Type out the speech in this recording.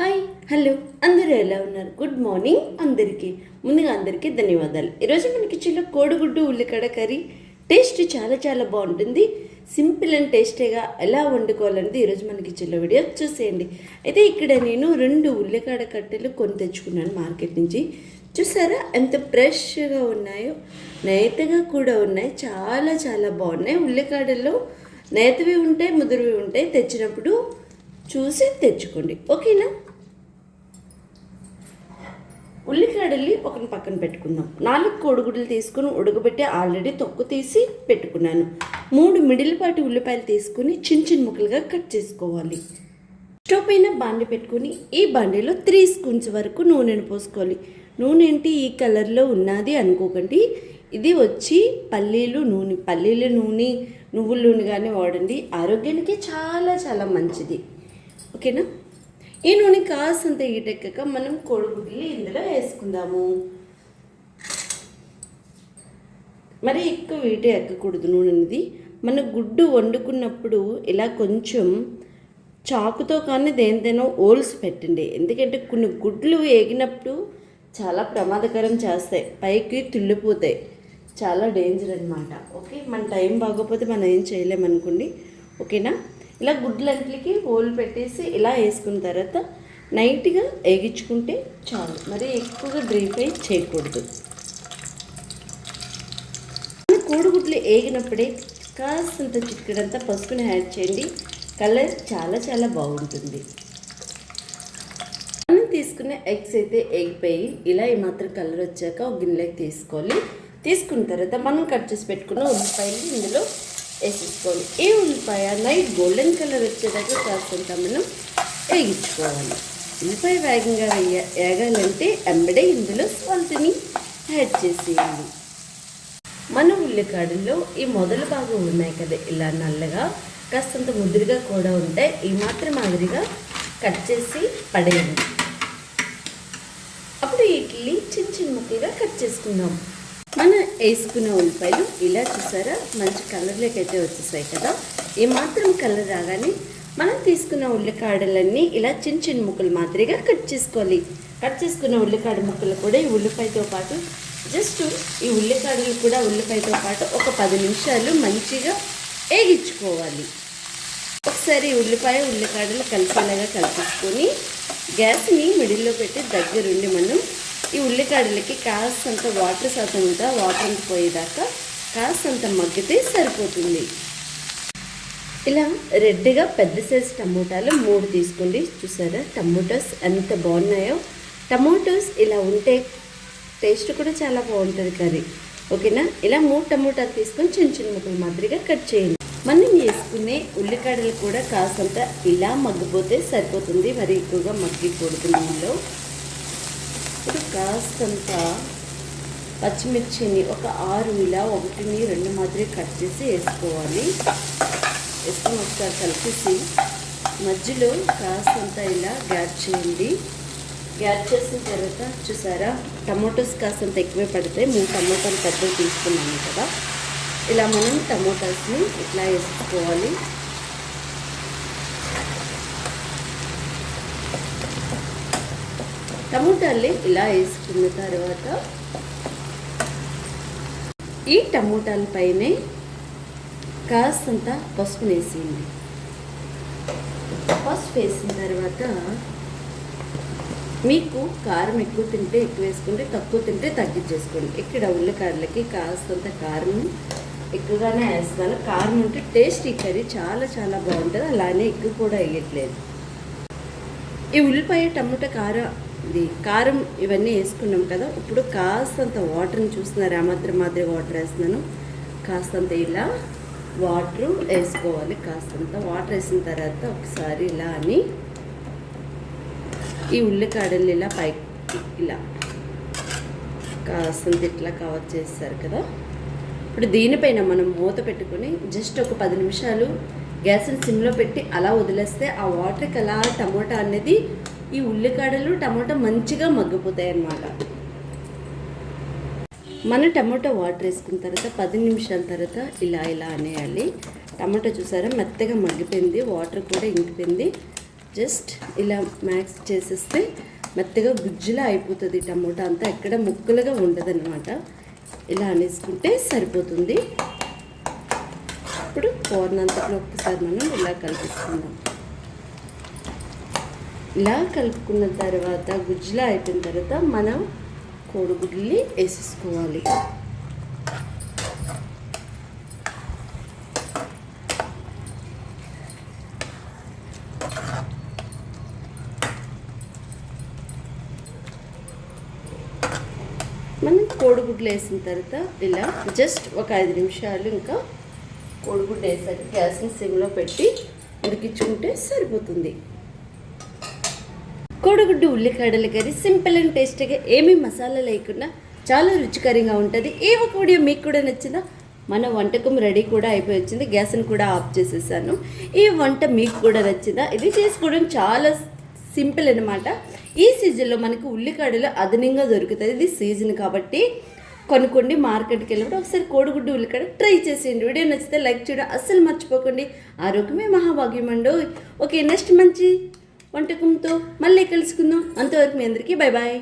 Hi hello అందరూ ఎలా ఉన్నారు? గుడ్ మార్నింగ్ అందరికీ. ముందుగా అందరికీ ధన్యవాదాలు. ఈరోజు మన కిచెన్లో కోడిగుడ్డు ఉల్లిగడ్డ కర్రీ టేస్ట్ చాలా చాలా బాగుంటుంది. సింపుల్ అండ్ టేస్టీగా ఎలా వండుకోవాలనేది ఈరోజు మన కిచెన్లో వీడియో చూసేయండి. అయితే ఇక్కడ నేను 2 ఉల్లిగడ్డ కట్టెలు కొని తెచ్చుకున్నాను మార్కెట్ నుంచి. చూసారా ఎంత ఫ్రెష్గా ఉన్నాయో, నేతగా కూడా ఉన్నాయి. చాలా చాలా బాగున్నాయి. ఉల్లిగడ్డల్లో నేతవి ఉంటాయి, ముదురువి ఉంటాయి. తెచ్చినప్పుడు చూసి తెచ్చుకోండి, ఓకేనా? ఉల్లిగడ్డల్ని ఒక పక్కన పెట్టుకుందాం. 4 కోడిగుడ్లు తీసుకుని ఉడకబెట్టి ఆల్రెడీ తొక్కు తీసి పెట్టుకున్నాను. 3 మిడిలిపాటి ఉల్లిపాయలు తీసుకుని చిన్న చిన్న ముక్కలుగా కట్ చేసుకోవాలి. స్టవ్ పైన బాండి పెట్టుకుని ఈ బాండీలో 3 స్పూన్స్ వరకు నూనెను పోసుకోవాలి. నూనె ఏంటి ఈ కలర్లో ఉన్నది అనుకోకండి, ఇది వచ్చి పల్లీల నూనె, నువ్వుల నూనె కానీ వాడండి. ఆరోగ్యానికి చాలా చాలా మంచిది, ఓకేనా? ఈ నూనె కాసంత ఈటెక్కక మనం కోడిగుడ్లు ఇందులో వేసుకుందాము. మరి ఎక్కువ వీటే ఎక్కకూడదు నూనె అనేది. మన గుడ్డు వండుకున్నప్పుడు ఇలా కొంచెం చాకుతో కానీ దేనితోనో ఓల్స్ పెట్టండి. ఎందుకంటే కొన్ని గుడ్లు వేగినప్పుడు చాలా ప్రమాదకరం చేస్తాయి, పైకి తుల్లిపోతాయి. చాలా డేంజర్ అనమాట. ఓకే, మన టైం బాగోకపోతే మనం ఏం చేయలేమనుకోండి, ఓకేనా? ఇలా గుడ్లంట్లకి హోల్ పెట్టేసి ఇలా వేసుకున్న తర్వాత నైట్గా వేగించుకుంటే చాలు. మరి ఎక్కువగా డ్రై ఫ్రై చేయకూడదు. కోడిగుడ్లు వేగినప్పుడే కాస్తంత చిటికెడంతా పసుపుని యాడ్ చేయండి. కలర్ చాలా చాలా బాగుంటుంది. మనం తీసుకునే ఎగ్స్ అయితే వేగిపోయి ఇలా ఏమాత్రం కలర్ వచ్చాక ఒక గిన్నెలోకి తీసుకోవాలి. తీసుకున్న తర్వాత మనం కట్ చేసి పెట్టుకున్న ఉల్లిపాయలు ఇందులో వేసేసుకోవాలి. ఈ ఉల్లిపాయ లైట్ గోల్డెన్ కలర్ వచ్చేదాకా కాస్తంత మనం వేగించుకోవాలి. ఉల్లిపాయ వేగంగా వేగాలంటే ఎంబడే ఇందులో సాల్ట్ని యాడ్ చేసేయాలి. మన ఉల్లికాడల్లో ఈ మొదలు భాగం ఉన్నాయి కదా, ఇలా నల్లగా కాస్తంత ముదురుగా కూడా ఉంటాయి. ఈ మాత్రం మాదిరిగా కట్ చేసి పడేయండి. అప్పుడు వీటిని చిన్న చిన్న ముక్కలుగా కట్ చేసుకుందాం. మనం వేసుకున్న ఉల్లిపాయలు ఇలా చూసారా మంచి కలర్లోకి అయితే వచ్చేసాయి కదా. ఈ మాత్రం కలర్ రాగానే మనం తీసుకున్న ఉల్లికాడలన్నీ ఇలా చిన్న చిన్న ముక్కలు మాదిరిగా కట్ చేసుకోవాలి. కట్ చేసుకున్న ఉల్లికాడ ముక్కలు కూడా ఈ ఉల్లిపాయతో పాటు జస్ట్ ఈ ఉల్లికాడలు కూడా ఉల్లిపాయతో పాటు ఒక 10 నిమిషాలు మంచిగా వేగించుకోవాలి. ఒకసారి ఉల్లికాడలు కలిసేలాగా కలిపేసుకొని గ్యాస్ని మిడిల్లో పెట్టి దగ్గరుండి మనం ఈ ఉల్లికాడలకి కాస్తంత వాటర్ శాతం ఉందా, వాటర్ అంతా పోయేదాకా కాస్తంత మగ్గితే సరిపోతుంది. ఇలా రెడ్గా పెద్ద సైజు టమోటాలు 3 తీసుకోండి. చూసారా టమోటాస్ ఎంత బాగున్నాయో. టమోటాస్ ఇలా ఉంటే టేస్ట్ కూడా చాలా బాగుంటుంది కర్రీ, ఓకేనా? ఇలా 3 టమోటాలు తీసుకొని చిన్న చిన్న ముక్కలు మాదిరిగా కట్ చేయండి. మనం వేసుకునే ఉల్లికాడలు కూడా కాస్తంత ఇలా మగ్గిపోతే సరిపోతుంది, మరి ఎక్కువగా మగ్గికూడదు నీళ్ళు. ఇప్పుడు కాస్తంత పచ్చిమిర్చిని ఒక 6 ఇలా 1, 2 మాదిరి కట్ చేసి వేసుకోవాలి. వేసుకొని ఒకసారి కలిపేసి మధ్యలో కాస్తంత ఇలా గ్యాప్ చేయండి. గ్యాప్ చేసిన తర్వాత చూసారా టమోటాస్ కాస్తంత ఎక్కువే పడతాయి. 3 టమోటాలు పెద్దవి తీసుకున్నాము కదా. ఇలా మనం టమోటాస్ని ఇట్లా వేసుకోవాలి. టమోటాల్ని ఇలా వేసుకున్న తర్వాత ఈ టమోటాల పైనే కాస్తంత పసుపు వేసేయండి. పసుపు వేసిన తర్వాత మీకు కారం ఎక్కువ తింటే ఎక్కువ వేసుకోండి, తక్కువ తింటే తగ్గించేసుకోండి. ఇక్కడ ఉల్లికాడలకి కాస్తంత కారం ఎక్కువగానే వేస్తాను. కారం ఉంటే టేస్ట్ ఈ కర్రీ చాలా చాలా బాగుంటుంది. అలానే ఎక్కువ కూడా వేయట్లేదు. ఈ ఉల్లిపాయ టమోటా కారం ఇవన్నీ వేసుకున్నాం కదా. ఇప్పుడు కాస్తంత వాటర్ని చూస్తున్నారు, ఆ మాదిరి వాటర్ వేస్తున్నాను. కాస్తంత ఇలా వాటర్ వేసుకోవాలి. కాస్తంత వాటర్ వేసిన తర్వాత ఒకసారి ఇలా అని ఈ ఉల్లికాడలు ఇలా పైకి ఇలా కాస్తంత ఇట్లా కవర్ చేస్తారు కదా. ఇప్పుడు దీనిపైన మనం మూత పెట్టుకొని జస్ట్ ఒక 10 నిమిషాలు గ్యాస్ని సిమ్లో పెట్టి అలా వదిలేస్తే ఆ వాటర్కి అలా టమోటా అనేది ఈ ఉల్లికాడలు టమోటా మంచిగా మగ్గిపోతాయి అన్నమాట. మన టమోటా వాటర్ వేసుకున్న తర్వాత 10 నిమిషాల తర్వాత ఇలా అనేయాలి. టమాటో చూసారా మెత్తగా మగ్గిపోయింది, వాటర్ కూడా ఇంకిపోయింది. జస్ట్ ఇలా మ్యాక్స్ చేసేస్తే మెత్తగా గుజ్జులా అయిపోతుంది. టమోటా అంతా ఎక్కడ ముక్కలుగా ఉండదన్నమాట. ఇలా అనేసుకుంటే సరిపోతుంది. ఇప్పుడు కార్న్ అంతట్లో ఒక్కసారి మనం ఇలా కలిపిస్తున్నాం. ఇలా కలుపుకున్న తర్వాత గుజ్జులా అయిపోయిన తర్వాత మనం కోడిగుడ్లు వేసేసుకోవాలి. మనం కోడిగుడ్లు వేసిన తర్వాత ఇలా జస్ట్ ఒక 5 నిమిషాలు ఇంకా కోడిగుడ్డు వేసాక గ్యాస్ని సిమ్లో పెట్టి ఉడికించుకుంటే సరిపోతుంది. కోడిగుడ్డు ఉల్లికాడల కర్రీ సింపుల్ అండ్ టేస్టీగా ఏమీ మసాలా లేకుండా చాలా రుచికరంగా ఉంటుంది. ఏ ఒక వీడియో మీకు కూడా నచ్చిందా? మన వంటకం రెడీ కూడా అయిపోయి వచ్చింది. గ్యాస్ని కూడా ఆఫ్ చేసేసాను. ఈ వంట మీకు కూడా నచ్చిందా? ఇది చేసుకోవడం చాలా సింపుల్ అనమాట. ఈ సీజన్లో మనకు ఉల్లికాడలు అదనంగా దొరుకుతుంది. ఇది సీజన్ కాబట్టి కొనుక్కోండి. మార్కెట్కి వెళ్ళినప్పుడు ఒకసారి కోడిగుడ్డు ఉల్లికాడ ట్రై చేసేయండి. వీడియో నచ్చితే లైక్ చేయడం అస్సలు మర్చిపోకండి. ఆరోగ్యమే మహాభాగ్యం అండి. ఓకే, నెక్స్ట్ మంచి వంటకంతో మళ్ళీ కలుసుకుందాం. అంతవరకు మీ అందరికీ బై బాయ్.